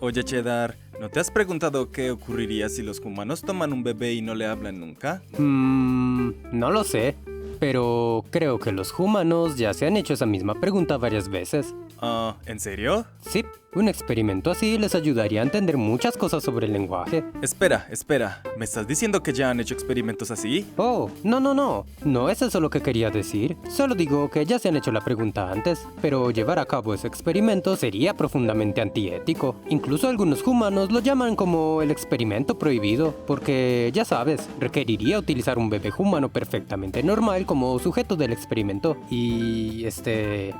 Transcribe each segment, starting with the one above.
Oye, Cheddar, ¿no te has preguntado qué ocurriría si los humanos toman un bebé y no le hablan nunca? No lo sé, pero creo que los humanos ya se han hecho esa misma pregunta varias veces. ¿En serio? Sí, un experimento así les ayudaría a entender muchas cosas sobre el lenguaje. Espera, ¿me estás diciendo que ya han hecho experimentos así? Oh, no es eso lo que quería decir. Solo digo que ya se han hecho la pregunta antes, pero llevar a cabo ese experimento sería profundamente antiético. Incluso algunos humanos lo llaman como el experimento prohibido, porque ya sabes, requeriría utilizar un bebé humano perfectamente normal como sujeto del experimento y,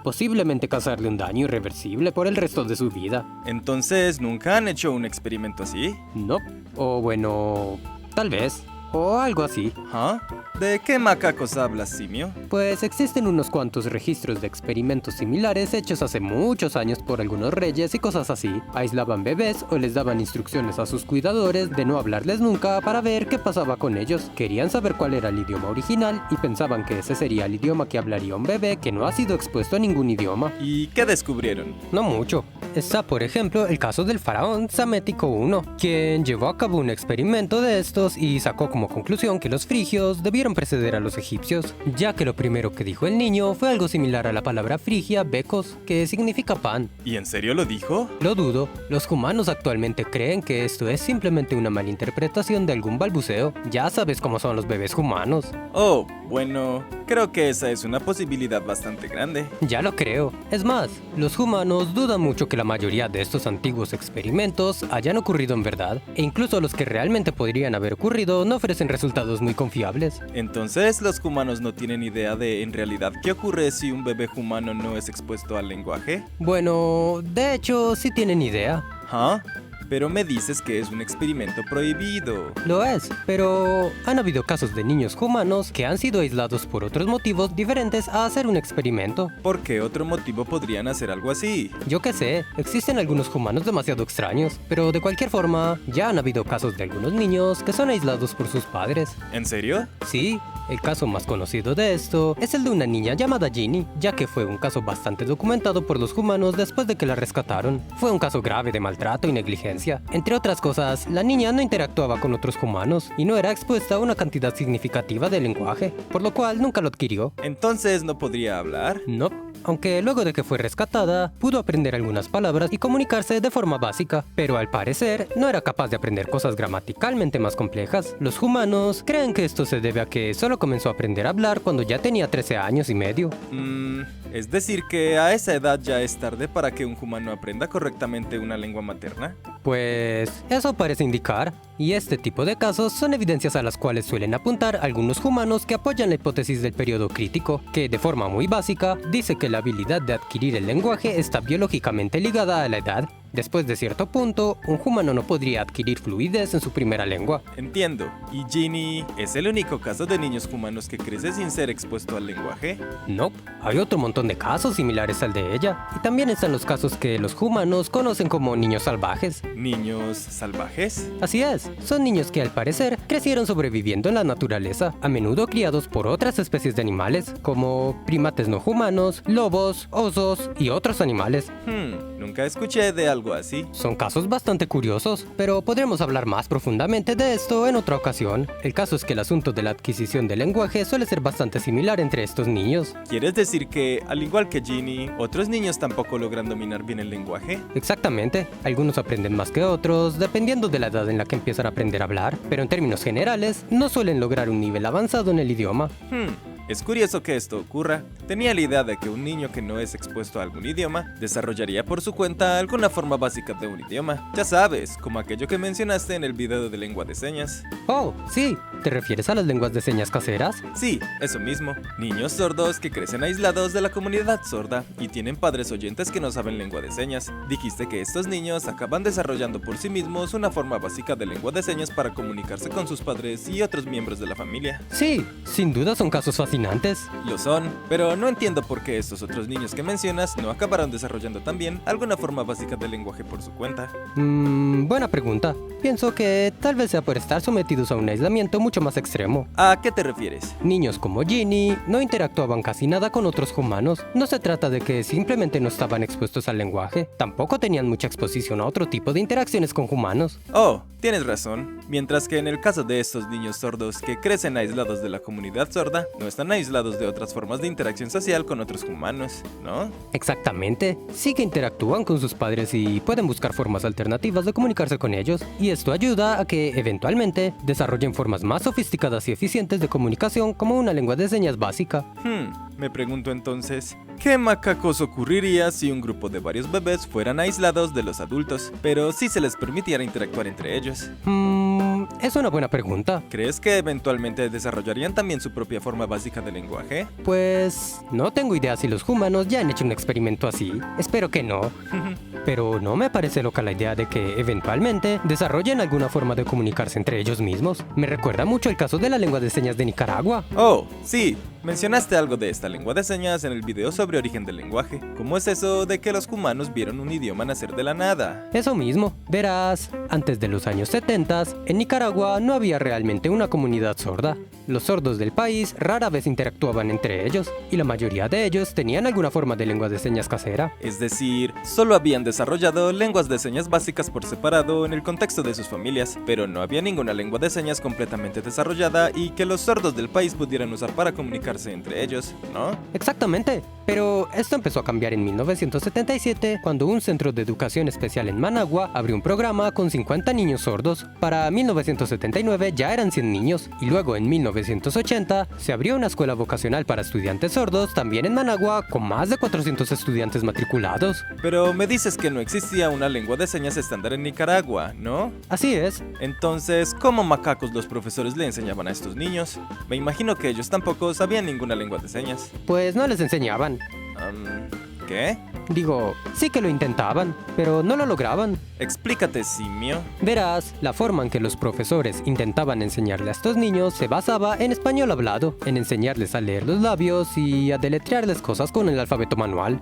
posiblemente causarle un daño irreversible por el resto de su vida. Entonces, ¿nunca han hecho un experimento así? No, o bueno, tal vez. O algo así. ¿Ah? ¿De qué macacos hablas, simio? Pues existen unos cuantos registros de experimentos similares hechos hace muchos años por algunos reyes y cosas así. Aislaban bebés o les daban instrucciones a sus cuidadores de no hablarles nunca para ver qué pasaba con ellos. Querían saber cuál era el idioma original y pensaban que ese sería el idioma que hablaría un bebé que no ha sido expuesto a ningún idioma. ¿Y qué descubrieron? No mucho. Está, por ejemplo, el caso del faraón Psamético I, quien llevó a cabo un experimento de estos y sacó como conclusión que los frigios debieron preceder a los egipcios, ya que lo primero que dijo el niño fue algo similar a la palabra frigia, becos, que significa pan. ¿Y en serio lo dijo? Lo dudo. Los humanos actualmente creen que esto es simplemente una malinterpretación de algún balbuceo. Ya sabes cómo son los bebés humanos. Oh, bueno, creo que esa es una posibilidad bastante grande. Ya lo creo. Es más, los humanos dudan mucho que la mayoría de estos antiguos experimentos hayan ocurrido en verdad, e incluso los que realmente podrían haber ocurrido no ofrecen resultados muy confiables. Entonces, ¿los humanos no tienen idea de en realidad qué ocurre si un bebé humano no es expuesto al lenguaje? Bueno, de hecho, sí tienen idea. ¿Ah? Pero me dices que es un experimento prohibido. Lo es, pero han habido casos de niños humanos que han sido aislados por otros motivos diferentes a hacer un experimento. ¿Por qué otro motivo podrían hacer algo así? Yo qué sé, existen algunos humanos demasiado extraños, pero de cualquier forma, ya han habido casos de algunos niños que son aislados por sus padres. ¿En serio? Sí, el caso más conocido de esto es el de una niña llamada Ginny, ya que fue un caso bastante documentado por los humanos después de que la rescataron. Fue un caso grave de maltrato y negligencia. Entre otras cosas, la niña no interactuaba con otros humanos y no era expuesta a una cantidad significativa de lenguaje, por lo cual nunca lo adquirió. ¿Entonces no podría hablar? No, aunque luego de que fue rescatada, pudo aprender algunas palabras y comunicarse de forma básica, pero al parecer no era capaz de aprender cosas gramaticalmente más complejas. Los humanos creen que esto se debe a que solo comenzó a aprender a hablar cuando ya tenía 13 años y medio. Es decir que a esa edad ya es tarde para que un humano aprenda correctamente una lengua materna. Pues eso parece indicar, y este tipo de casos son evidencias a las cuales suelen apuntar algunos humanos que apoyan la hipótesis del periodo crítico, que de forma muy básica dice que la habilidad de adquirir el lenguaje está biológicamente ligada a la edad. Después de cierto punto, un humano no podría adquirir fluidez en su primera lengua. Entiendo. ¿Y Ginny es el único caso de niños humanos que crece sin ser expuesto al lenguaje? No, hay otro montón de casos similares al de ella. Y también están los casos que los humanos conocen como niños salvajes. ¿Niños salvajes? Así es, son niños que al parecer crecieron sobreviviendo en la naturaleza, a menudo criados por otras especies de animales, como primates no humanos, lobos, osos y otros animales. Nunca escuché de algo así. Son casos bastante curiosos, pero podremos hablar más profundamente de esto en otra ocasión. El caso es que el asunto de la adquisición del lenguaje suele ser bastante similar entre estos niños. ¿Quieres decir que, al igual que Ginny, otros niños tampoco logran dominar bien el lenguaje? Exactamente, algunos aprenden más que otros, dependiendo de la edad en la que empiezan a aprender a hablar, pero en términos generales, no suelen lograr un nivel avanzado en el idioma. Es curioso que esto ocurra. Tenía la idea de que un niño que no es expuesto a algún idioma desarrollaría por su cuenta alguna forma básica de un idioma. Ya sabes, como aquello que mencionaste en el video de lengua de señas. Oh, sí. ¿Te refieres a las lenguas de señas caseras? Sí, eso mismo. Niños sordos que crecen aislados de la comunidad sorda y tienen padres oyentes que no saben lengua de señas. Dijiste que estos niños acaban desarrollando por sí mismos una forma básica de lengua de señas para comunicarse con sus padres y otros miembros de la familia. Sí, sin duda son casos fascinantes fascinantes. Lo son, pero no entiendo por qué estos otros niños que mencionas no acabaron desarrollando también alguna forma básica de lenguaje por su cuenta. Buena pregunta. Pienso que tal vez sea por estar sometidos a un aislamiento mucho más extremo. ¿A qué te refieres? Niños como Ginny no interactuaban casi nada con otros humanos. No se trata de que simplemente no estaban expuestos al lenguaje, tampoco tenían mucha exposición a otro tipo de interacciones con humanos. Oh, tienes razón. Mientras que en el caso de estos niños sordos que crecen aislados de la comunidad sorda, no están aislados de otras formas de interacción social con otros humanos, ¿no? Exactamente. Sí que interactúan con sus padres y pueden buscar formas alternativas de comunicarse con ellos, y esto ayuda a que, eventualmente, desarrollen formas más sofisticadas y eficientes de comunicación como una lengua de señas básica. Me pregunto entonces, ¿qué macacos ocurriría si un grupo de varios bebés fueran aislados de los adultos, pero sí se les permitiera interactuar entre ellos? Es una buena pregunta. ¿Crees que eventualmente desarrollarían también su propia forma básica de lenguaje? Pues no tengo idea si los humanos ya han hecho un experimento así. Espero que no. Pero no me parece loca la idea de que eventualmente desarrollen alguna forma de comunicarse entre ellos mismos. Me recuerda mucho el caso de la lengua de señas de Nicaragua. Oh, sí. Mencionaste algo de esta lengua de señas en el video sobre origen del lenguaje. ¿Cómo es eso de que los humanos vieron un idioma nacer de la nada? Eso mismo. Verás, antes de los años 70, en Nicaragua no había realmente una comunidad sorda. Los sordos del país rara vez interactuaban entre ellos, y la mayoría de ellos tenían alguna forma de lengua de señas casera. Es decir, solo habían desarrollado lenguas de señas básicas por separado en el contexto de sus familias, pero no había ninguna lengua de señas completamente desarrollada y que los sordos del país pudieran usar para comunicarse entre ellos, ¿no? Exactamente, pero esto empezó a cambiar en 1977 cuando un centro de educación especial en Managua abrió un programa con 50 niños sordos. Para 1979 ya eran 100 niños, y luego en 1980 se abrió una escuela vocacional para estudiantes sordos también en Managua con más de 400 estudiantes matriculados. Pero me dices que no existía una lengua de señas estándar en Nicaragua, ¿no? Así es. Entonces, ¿cómo macacos los profesores le enseñaban a estos niños? Me imagino que ellos tampoco sabían ninguna lengua de señas. Pues no les enseñaban. ¿Qué? Digo, sí que lo intentaban, pero no lo lograban. Explícate, simio. Verás, la forma en que los profesores intentaban enseñarle a estos niños se basaba en español hablado, en enseñarles a leer los labios y a deletrearles cosas con el alfabeto manual.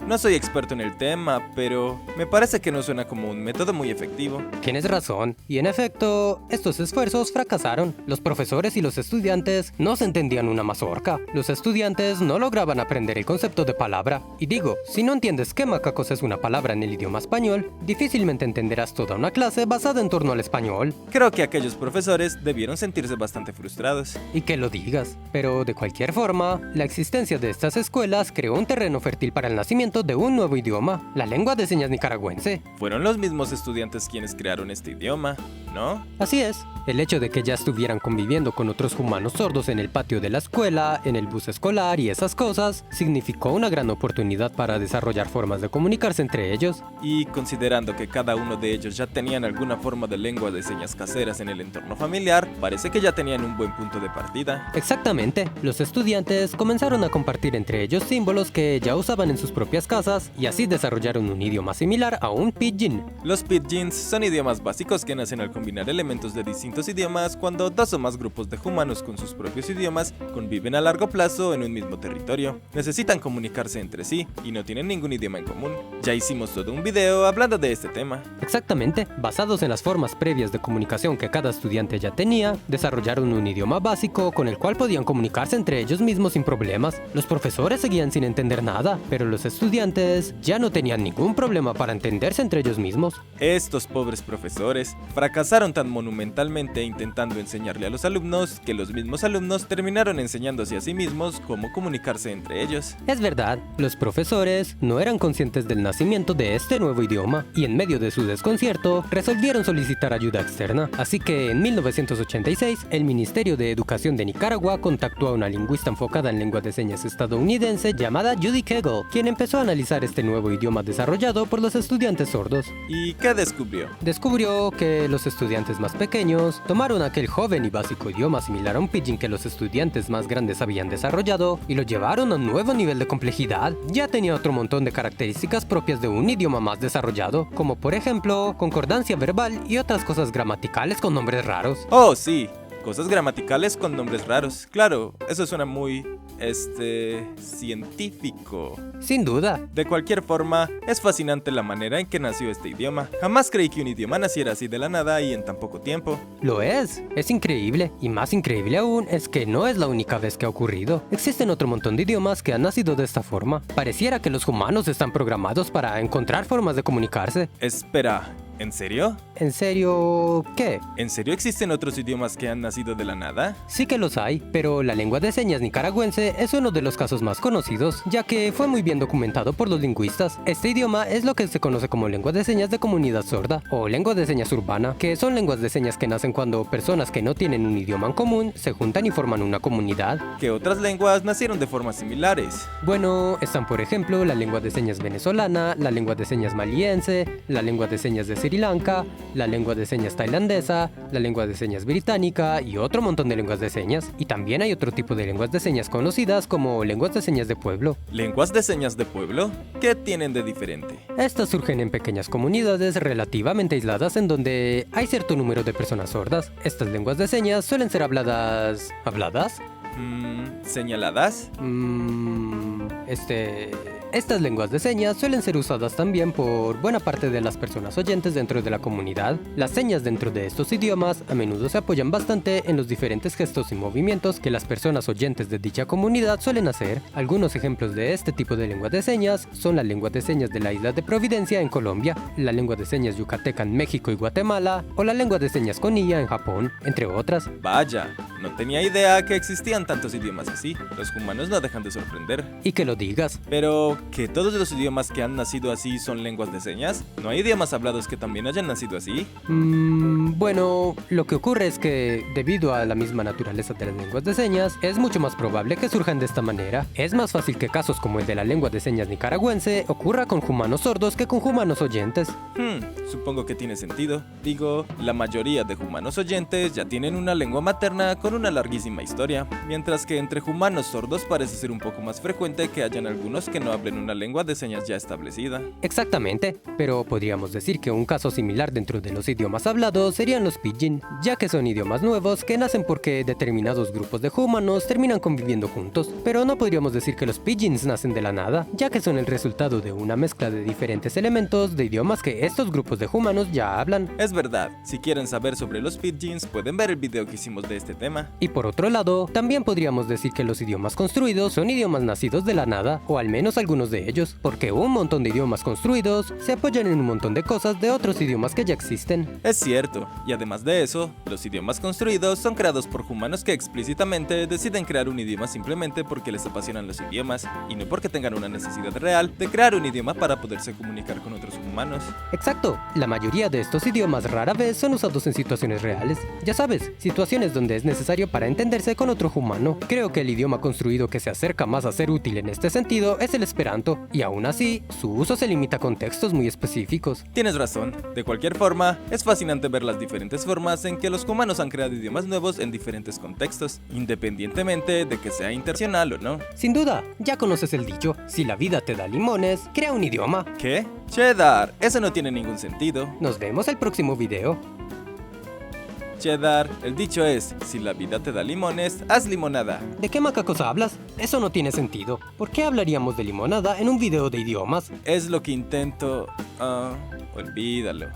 No soy experto en el tema, pero me parece que no suena como un método muy efectivo. Tienes razón, y en efecto, estos esfuerzos fracasaron. Los profesores y los estudiantes no se entendían una mazorca. Los estudiantes no lograban aprender el concepto de palabra. Y digo, si no entiendes qué macacos es una palabra en el idioma español, difícilmente entenderás toda una clase basada en torno al español. Creo que aquellos profesores debieron sentirse bastante frustrados. Y que lo digas. Pero de cualquier forma, la existencia de estas escuelas creó un terreno fértil para el nacimiento de un nuevo idioma, la lengua de señas nicaragüense. Fueron los mismos estudiantes quienes crearon este idioma, ¿no? Así es. El hecho de que ya estuvieran conviviendo con otros humanos sordos en el patio de la escuela, en el bus escolar y esas cosas, significó una gran oportunidad para desarrollar formas de comunicarse entre ellos. Y considerando que cada uno de ellos ya tenían alguna forma de lengua de señas caseras en el entorno familiar, parece que ya tenían un buen punto de partida. Exactamente. Los estudiantes comenzaron a compartir entre ellos símbolos que ya usaban en sus propias casas, y así desarrollaron un idioma similar a un pidgin. Los pidgins son idiomas básicos que nacen al combinar elementos de distintos idiomas cuando dos o más grupos de humanos con sus propios idiomas conviven a largo plazo en un mismo territorio. Necesitan comunicarse entre sí y no tienen ningún idioma en común. Ya hicimos todo un video hablando de este tema. Exactamente, basados en las formas previas de comunicación que cada estudiante ya tenía, desarrollaron un idioma básico con el cual podían comunicarse entre ellos mismos sin problemas. Los profesores seguían sin entender nada, pero los estudiantes ya no tenían ningún problema para entenderse entre ellos mismos. Estos pobres profesores fracasaron tan monumentalmente intentando enseñarle a los alumnos que los mismos alumnos terminaron enseñándose a sí mismos cómo comunicarse entre ellos. Es verdad, los profesores no eran conscientes del nacimiento de este nuevo idioma, y en medio de su desconcierto resolvieron solicitar ayuda externa. Así que en 1986 el Ministerio de Educación de Nicaragua contactó a una lingüista enfocada en lengua de señas estadounidense llamada Judy Kegel, quien empezó a analizar este nuevo idioma desarrollado por los estudiantes sordos. ¿Y qué descubrió? Descubrió que los estudiantes más pequeños tomaron aquel joven y básico idioma similar a un pidgin que los estudiantes más grandes habían desarrollado y lo llevaron a un nuevo nivel de complejidad. Ya tenía otro montón de características propias de un idioma más desarrollado, como por ejemplo concordancia verbal y otras cosas gramaticales con nombres raros. Oh, sí. cosas gramaticales con nombres raros. Claro, eso suena muy, científico. Sin duda. De cualquier forma, es fascinante la manera en que nació este idioma. Jamás creí que un idioma naciera así de la nada y en tan poco tiempo. Lo es increíble. Y más increíble aún es que no es la única vez que ha ocurrido. Existen otro montón de idiomas que han nacido de esta forma. Pareciera que los humanos están programados para encontrar formas de comunicarse. Espera, ¿en serio? ¿En serio qué? ¿En serio existen otros idiomas que han nacido de la nada? Sí que los hay, pero la lengua de señas nicaragüense es uno de los casos más conocidos, ya que fue muy bien documentado por los lingüistas. Este idioma es lo que se conoce como lengua de señas de comunidad sorda o lengua de señas urbana, que son lenguas de señas que nacen cuando personas que no tienen un idioma en común se juntan y forman una comunidad. ¿Qué otras lenguas nacieron de formas similares? Bueno, están por ejemplo la lengua de señas venezolana, la lengua de señas maliense, la lengua de señas de Sri Lanka, la lengua de señas tailandesa, la lengua de señas británica y otro montón de lenguas de señas. Y también hay otro tipo de lenguas de señas conocidas como lenguas de señas de pueblo. ¿Lenguas de señas de pueblo? ¿Qué tienen de diferente? Estas surgen en pequeñas comunidades relativamente aisladas en donde hay cierto número de personas sordas. Estas lenguas de señas suelen ser habladas... ¿Habladas? ¿Señaladas? Estas lenguas de señas suelen ser usadas también por buena parte de las personas oyentes dentro de la comunidad. Las señas dentro de estos idiomas a menudo se apoyan bastante en los diferentes gestos y movimientos que las personas oyentes de dicha comunidad suelen hacer. Algunos ejemplos de este tipo de lengua de señas son la lengua de señas de la isla de Providencia en Colombia, la lengua de señas yucateca en México y Guatemala, o la lengua de señas conilla en Japón, entre otras. Vaya, no tenía idea que existían tantos idiomas así. Los humanos no dejan de sorprender. Y que lo digas. Pero, ¿que todos los idiomas que han nacido así son lenguas de señas? ¿No hay idiomas hablados que también hayan nacido así? Bueno, lo que ocurre es que, debido a la misma naturaleza de las lenguas de señas, es mucho más probable que surjan de esta manera. Es más fácil que casos como el de la lengua de señas nicaragüense ocurra con humanos sordos que con humanos oyentes. Supongo que tiene sentido. Digo, la mayoría de humanos oyentes ya tienen una lengua materna con una larguísima historia, mientras que entre humanos sordos parece ser un poco más frecuente que hayan algunos que no hablen una lengua de señas ya establecida. Exactamente, pero podríamos decir que un caso similar dentro de los idiomas hablados serían los pidgin, ya que son idiomas nuevos que nacen porque determinados grupos de humanos terminan conviviendo juntos, pero no podríamos decir que los pidgins nacen de la nada, ya que son el resultado de una mezcla de diferentes elementos de idiomas que estos grupos de humanos ya hablan. Es verdad, si quieren saber sobre los pidgins pueden ver el video que hicimos de este tema. Y por otro lado, también podríamos decir que los idiomas construidos son idiomas nacidos de la nada, o al menos algunos de ellos, porque un montón de idiomas construidos se apoyan en un montón de cosas de otros idiomas que ya existen. Es cierto, y además de eso, los idiomas construidos son creados por humanos que explícitamente deciden crear un idioma simplemente porque les apasionan los idiomas, y no porque tengan una necesidad real de crear un idioma para poderse comunicar con otros humanos. Exacto, la mayoría de estos idiomas rara vez son usados en situaciones reales. Ya sabes, situaciones donde es necesario para entenderse con otro humano. Creo que el idioma construido que se acerca más a ser útil en este sentido es el esperanto, y aún así, su uso se limita a contextos muy específicos. Tienes razón. De cualquier forma, es fascinante ver las diferentes formas en que los humanos han creado idiomas nuevos en diferentes contextos, independientemente de que sea intencional o no. Sin duda, ya conoces el dicho, si la vida te da limones, crea un idioma. ¿Qué? Cheddar, eso no tiene ningún sentido. Nos vemos el próximo video. Cheddar, el dicho es, si la vida te da limones, haz limonada. ¿De qué macacos hablas? Eso no tiene sentido. ¿Por qué hablaríamos de limonada en un video de idiomas? Es lo que intento... olvídalo.